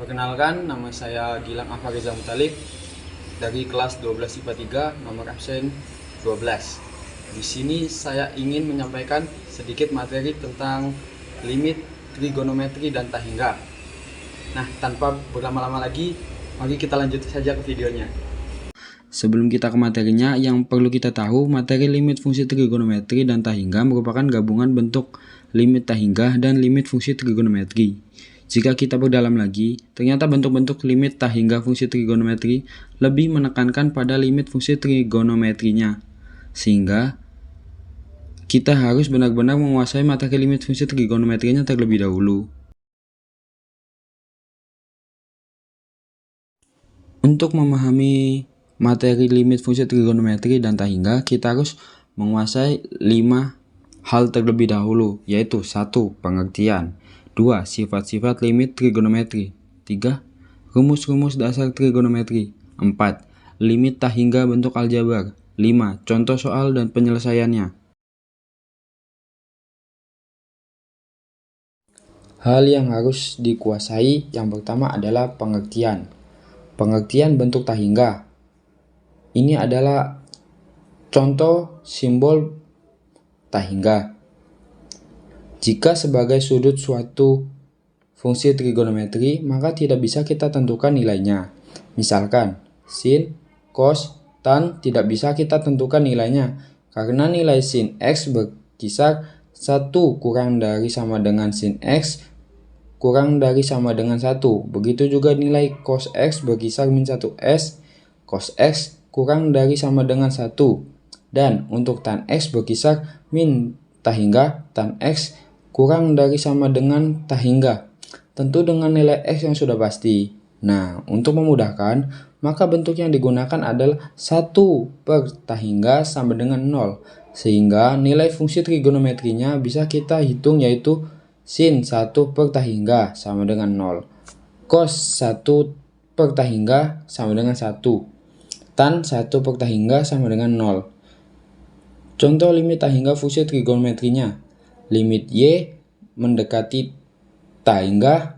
Perkenalkan, nama saya Gilang Afariza Mutalib dari kelas 12 IPA 3, nomor absen 12. Di sini saya ingin menyampaikan sedikit materi tentang limit trigonometri dan tahingga. Nah, tanpa berlama-lama lagi, mari kita lanjut saja ke videonya. Sebelum kita ke materinya, yang perlu kita tahu, materi limit fungsi trigonometri dan tahingga merupakan gabungan bentuk limit tahingga dan limit fungsi trigonometri. Jika kita berdalam lagi, ternyata bentuk-bentuk limit tahingga fungsi trigonometri lebih menekankan pada limit fungsi trigonometrinya. Sehingga kita harus benar-benar menguasai materi limit fungsi trigonometrinya terlebih dahulu. Untuk memahami materi limit fungsi trigonometri dan tahingga, kita harus menguasai 5 hal terlebih dahulu, yaitu 1. Pengertian, 2. Sifat-sifat limit trigonometri, 3. Rumus-rumus dasar trigonometri, 4. Limit tahingga bentuk aljabar, 5. Contoh soal dan penyelesaiannya. Hal yang harus dikuasai yang pertama adalah pengertian. Pengertian bentuk tahingga. Ini adalah contoh simbol tahingga. Jika sebagai sudut suatu fungsi trigonometri, maka tidak bisa kita tentukan nilainya. Misalkan, sin, cos, tan tidak bisa kita tentukan nilainya, karena nilai sin x berkisar 1 kurang dari sama dengan sin x kurang dari sama dengan 1. Begitu juga nilai cos x berkisar min 1s cos x kurang dari sama dengan 1. Dan untuk tan x berkisar min tahingga tan x kurang dari sama dengan tahingga. Tentu dengan nilai x yang sudah pasti. Nah, untuk memudahkan, maka bentuk yang digunakan adalah 1 per tahingga sama dengan 0. Sehingga nilai fungsi trigonometrinya bisa kita hitung, yaitu sin 1 per tahingga sama dengan 0. Cos 1 per tahingga sama dengan 1. Tan 1 per tahingga sama dengan 0. Contoh limit tahingga fungsi trigonometrinya. Limit y mendekati tahingga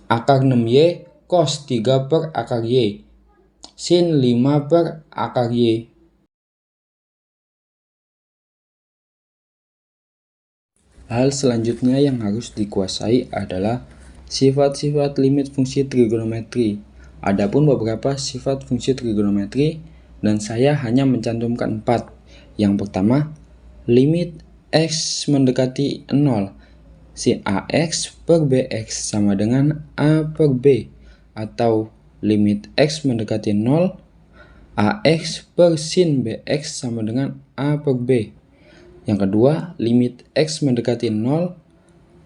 akar 6y cos 3 per akar y sin 5 per akar y. Hal selanjutnya yang harus dikuasai adalah sifat-sifat limit fungsi trigonometri. Adapun beberapa sifat fungsi trigonometri dan saya hanya mencantumkan 4. Yang pertama, limit x mendekati 0. Sin ax per bx sama dengan a per b, atau limit x mendekati 0, ax per sin bx sama dengan a per b. Yang kedua, limit x mendekati 0,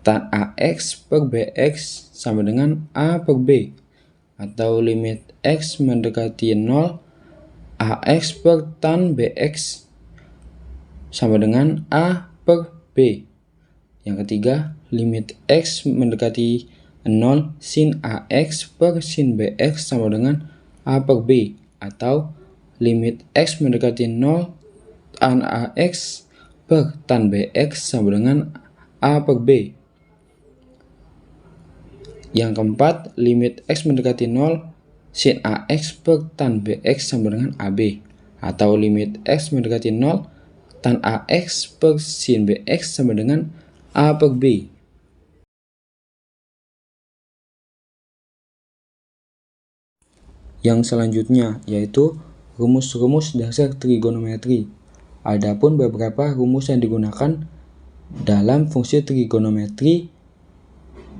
tan ax per bx sama dengan a per b, atau limit x mendekati 0, ax per tan bx sama dengan a per b. Yang ketiga, limit x mendekati 0, sin ax per sin bx sama dengan a per b, atau limit x mendekati 0, tan ax per tan bx sama dengan a per b. Yang keempat, limit x mendekati 0, sin ax per tan bx sama dengan ab, atau limit x mendekati 0, tan ax per sin bx sama dengan a per b. Yang selanjutnya yaitu rumus-rumus dasar trigonometri. Adapun beberapa rumus yang digunakan dalam fungsi trigonometri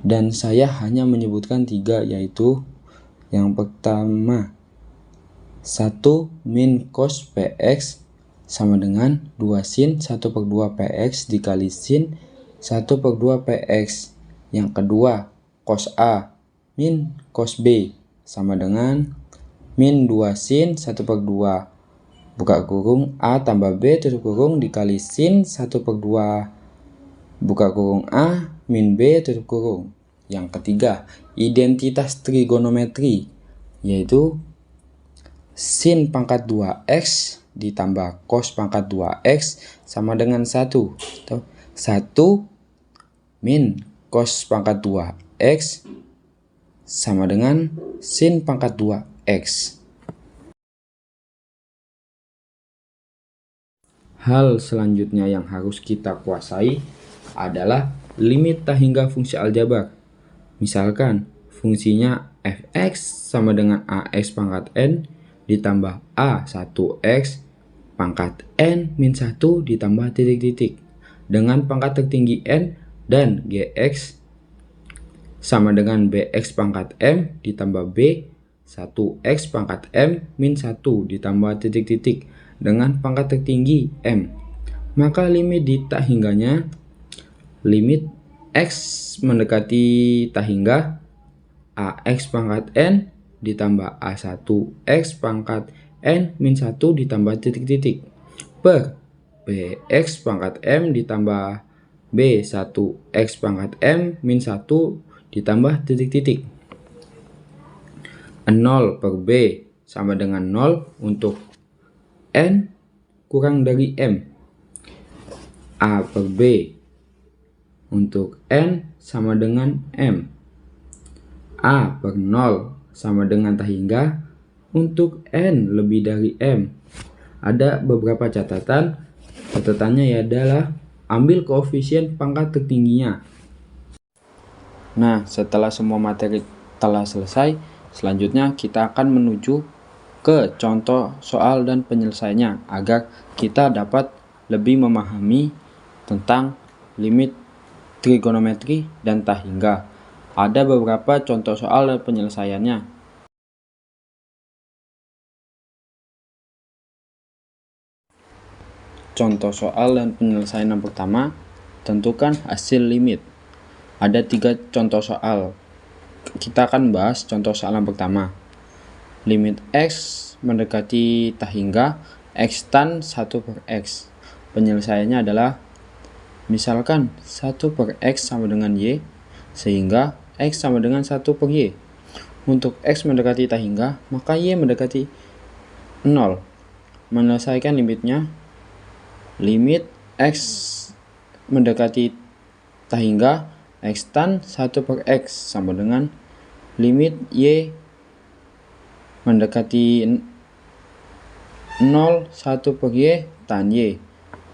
dan saya hanya menyebutkan 3, yaitu yang pertama, 1 min cos px sama dengan 2 sin 1 per 2 px dikali sin 1 per 2 px. Yang kedua, cos a min cos b sama dengan min 2 sin 1 per 2 buka kurung a tambah b tutup kurung dikali sin 1 per 2 buka kurung a min b tutup kurung. Yang ketiga, identitas trigonometri, yaitu sin pangkat 2x ditambah cos pangkat 2x sama dengan 1. 1 min cos pangkat 2x sama dengan sin pangkat 2x. Hal selanjutnya yang harus kita kuasai adalah limit tak hingga fungsi aljabar. Misalkan fungsinya fx sama dengan ax pangkat n ditambah a1x pangkat n min 1 ditambah titik-titik dengan pangkat tertinggi n dan gx sama dengan bx pangkat m ditambah b 1x pangkat m min 1 ditambah titik-titik dengan pangkat tertinggi m. Maka limit di tak hingganya, limit x mendekati tak hingga ax pangkat n ditambah a1x pangkat n min 1 ditambah titik-titik per bx pangkat m ditambah b1x pangkat m min 1 ditambah titik-titik. 0 per b sama dengan 0 untuk n kurang dari m. A per b untuk n sama dengan m. A per 0 sama dengan tak hingga untuk n lebih dari m. Ada beberapa catatan. Catatannya adalah ambil koefisien pangkat tertingginya. Nah, setelah semua materi telah selesai, selanjutnya kita akan menuju ke contoh soal dan penyelesaiannya agar kita dapat lebih memahami tentang limit trigonometri dan tak hingga. Ada beberapa contoh soal dan penyelesaiannya. Contoh soal dan penyelesaian yang pertama, tentukan hasil limit. Ada 3 contoh soal. Kita akan bahas contoh soal yang pertama. Limit x mendekati tak hingga x tan 1 per x. Penyelesaiannya adalah misalkan 1 per x sama dengan y, sehingga x sama dengan 1 per y. Untuk x mendekati tak hingga, maka y mendekati 0. Menyelesaikan limitnya, limit x mendekati tak hingga x tan 1 per x sama dengan limit y mendekati 0 1 per y tan y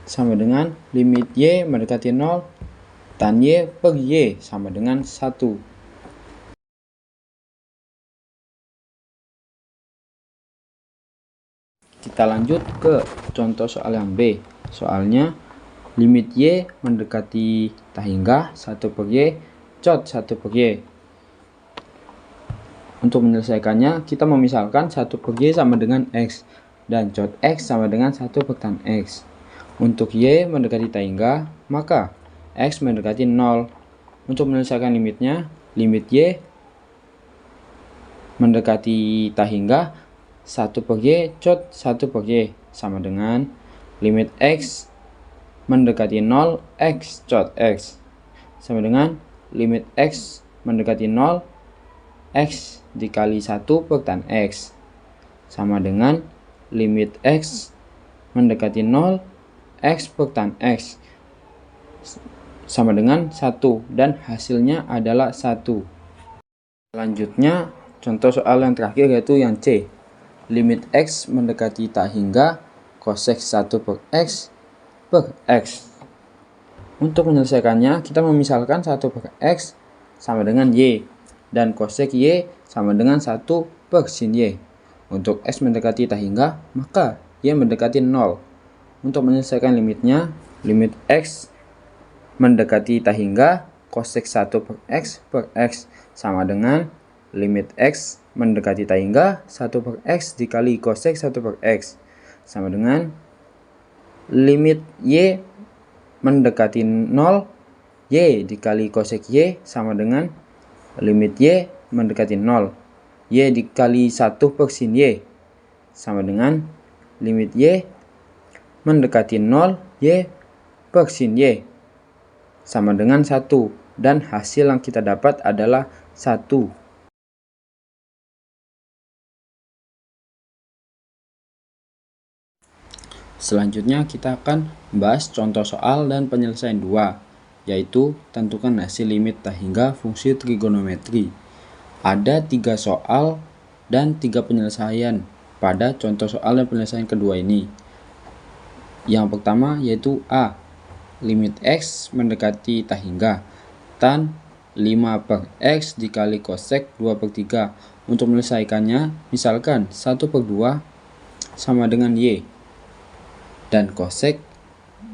sama dengan limit y mendekati 0 tan y per y sama dengan 1. Kita lanjut ke contoh soal yang B. Soalnya limit y mendekati tak hingga 1 per y cot 1 per y. Untuk menyelesaikannya, kita memisalkan 1 per y sama dengan x dan cot x sama dengan 1 per tan x. Untuk y mendekati tak hingga, maka x mendekati 0. Untuk menyelesaikan limitnya, limit y mendekati tak hingga 1 per y cot 1 per y sama dengan limit x mendekati 0 x cot x sama dengan limit x mendekati 0 x dikali 1 per tan x sama dengan limit x mendekati 0 x per tan x sama dengan 1 dan hasilnya adalah 1. Selanjutnya contoh soal yang terakhir yaitu yang C. Limit x mendekati tak hingga cosec 1 per x. Untuk menyelesaikannya, kita memisalkan 1 per x sama dengan y dan cosec y sama dengan 1 per sin y. Untuk x mendekati tak hingga, maka y mendekati 0. Untuk menyelesaikan limitnya, limit x mendekati tak hingga cosec 1 per x sama dengan limit x mendekati tak hingga 1 per x dikali cosec 1 per x sama dengan limit y mendekati 0 y dikali cosec y sama dengan limit y mendekati 0 y dikali 1 per sin y sama dengan limit y mendekati 0 y per sin y sama dengan 1 dan hasil yang kita dapat adalah 1. Selanjutnya kita akan bahas contoh soal dan penyelesaian 2, yaitu tentukan hasil limit tak hingga fungsi trigonometri. Ada 3 soal dan 3 penyelesaian pada contoh soal dan penyelesaian kedua ini. Yang pertama yaitu A. Limit X mendekati tak hingga. Tan 5/X dikali cosec 2/3. Untuk menyelesaikannya, misalkan 1/2 sama dengan Y. Dan cosec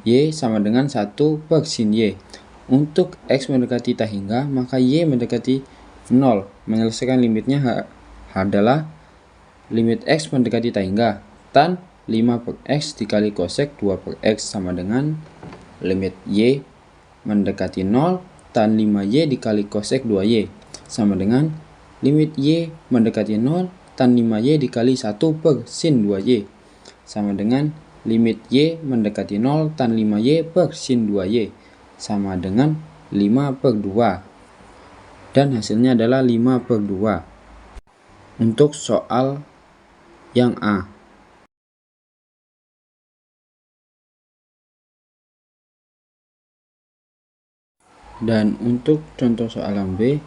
Y sama dengan 1/sin Y. Untuk X mendekati tak hingga, maka Y mendekati 0. Menyelesaikan limitnya adalah limit X mendekati tak hingga. Tan 5/X dikali cosec 2/X sama dengan limit Y mendekati 0. Tan 5Y dikali cosec 2Y sama dengan limit Y mendekati 0. Tan 5Y dikali 1/sin 2Y sama dengan limit Y mendekati 0 tan 5Y per sin 2Y sama dengan 5/2. Dan hasilnya adalah 5/2. Untuk soal yang A. Dan untuk contoh soal yang B,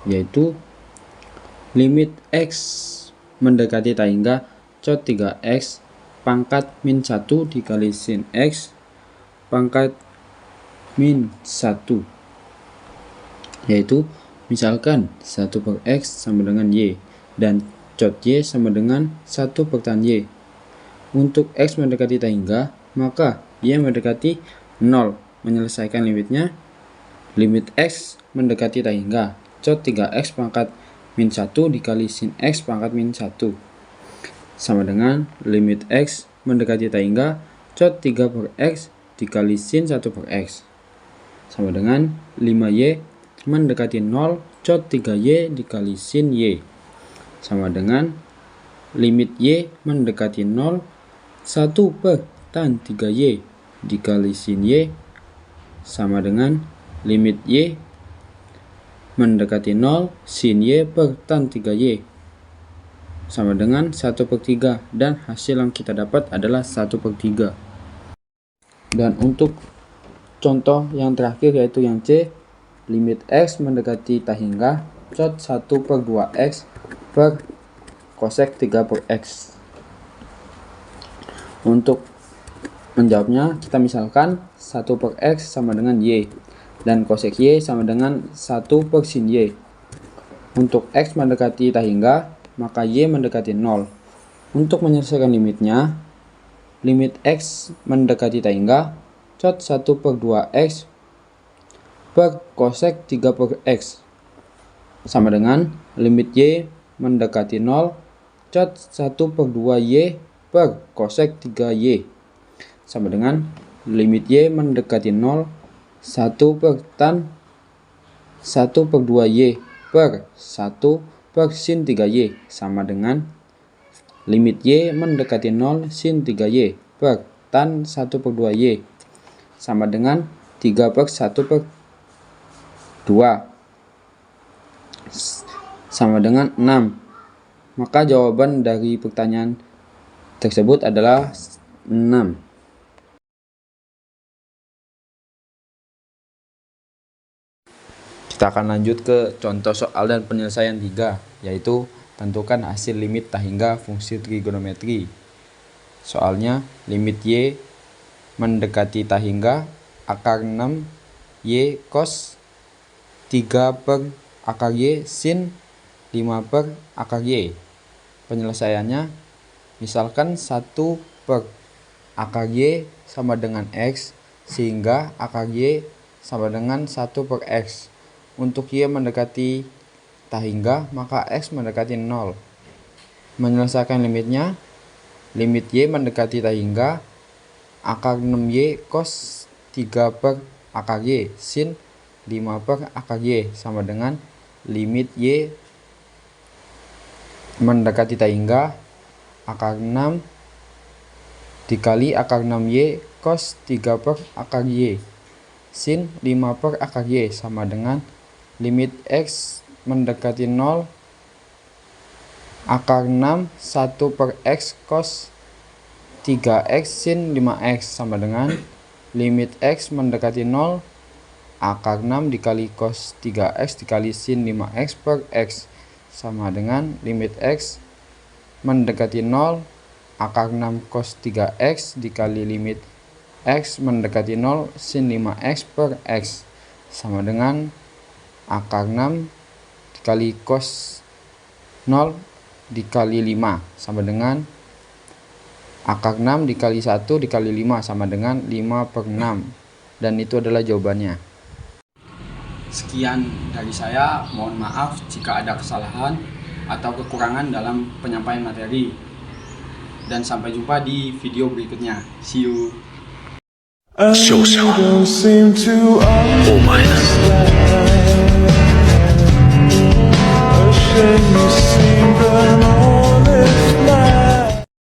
yaitu limit X mendekati tak hingga cot 3X pangkat min 1 dikali sin X pangkat min 1, yaitu misalkan 1/X sama dengan Y dan cot Y sama dengan 1/tan Y. Untuk X mendekati tak hingga, maka Y mendekati 0. Menyelesaikan limitnya, limit X mendekati tak hingga cot 3X pangkat min 1 dikali sin X pangkat min 1 sama dengan limit X mendekati tak hingga cot 3/X dikali sin 1/X sama dengan 5Y mendekati 0 cot 3Y dikali sin Y sama dengan limit Y mendekati 0 1/tan 3Y dikali sin Y sama dengan limit Y mendekati 0 sin Y per tan 3Y sama dengan 1/3, dan hasil yang kita dapat adalah 1/3. Dan untuk contoh yang terakhir yaitu yang C, limit X mendekati tak hingga cot 1/2X per cosec 3/X. Untuk menjawabnya, kita misalkan 1/X sama dengan Y dan cosec Y sama dengan 1/sin Y. Untuk X mendekati tak hingga, maka Y mendekati 0. Untuk menyelesaikan limitnya, limit X mendekati tak hingga cot 1/2X per cosec 3/X sama dengan limit Y mendekati 0 cot 1/2Y per cosec 3Y sama dengan limit Y mendekati 0 1/tan 1/2Y per 1/sin 3Y sama dengan limit Y mendekati 0 sin 3Y per tan 1/2Y sama dengan 3/1/2 sama dengan 6. Maka jawaban dari pertanyaan tersebut adalah 6. Kita akan lanjut ke contoh soal dan penyelesaian 3, yaitu tentukan hasil limit tak hingga fungsi trigonometri. Soalnya, limit Y mendekati tak hingga akar 6 Y cos 3/akar Y sin 5/akar Y. Penyelesaiannya, misalkan 1/akar Y sama dengan X, sehingga akar Y sama dengan 1/X. Untuk Y mendekati tak hingga, maka X mendekati 0. Menyelesaikan limitnya, limit Y mendekati tak hingga akar 6Y cos 3/akar-Y sin 5/akar-Y sama dengan limit Y mendekati tak hingga akar 6 dikali akar 6Y cos 3/akar-Y sin 5/akar-Y sama dengan limit X mendekati 0 akar 6 1/X cos 3X sin 5X sama dengan limit X mendekati 0 akar 6 dikali cos 3X dikali sin 5X per X sama dengan limit X mendekati 0 akar 6 cos 3X dikali limit X mendekati 0 sin 5X per X sama dengan akar 6 dikali cos 0 dikali 5 sama dengan akar 6 dikali 1 dikali 5 sama dengan 5 per 6. Dan itu adalah jawabannya. Sekian dari saya, mohon maaf jika ada kesalahan atau kekurangan dalam penyampaian materi. Dan sampai jumpa di video berikutnya. See you. 受伤，我买的。A shame you seem to know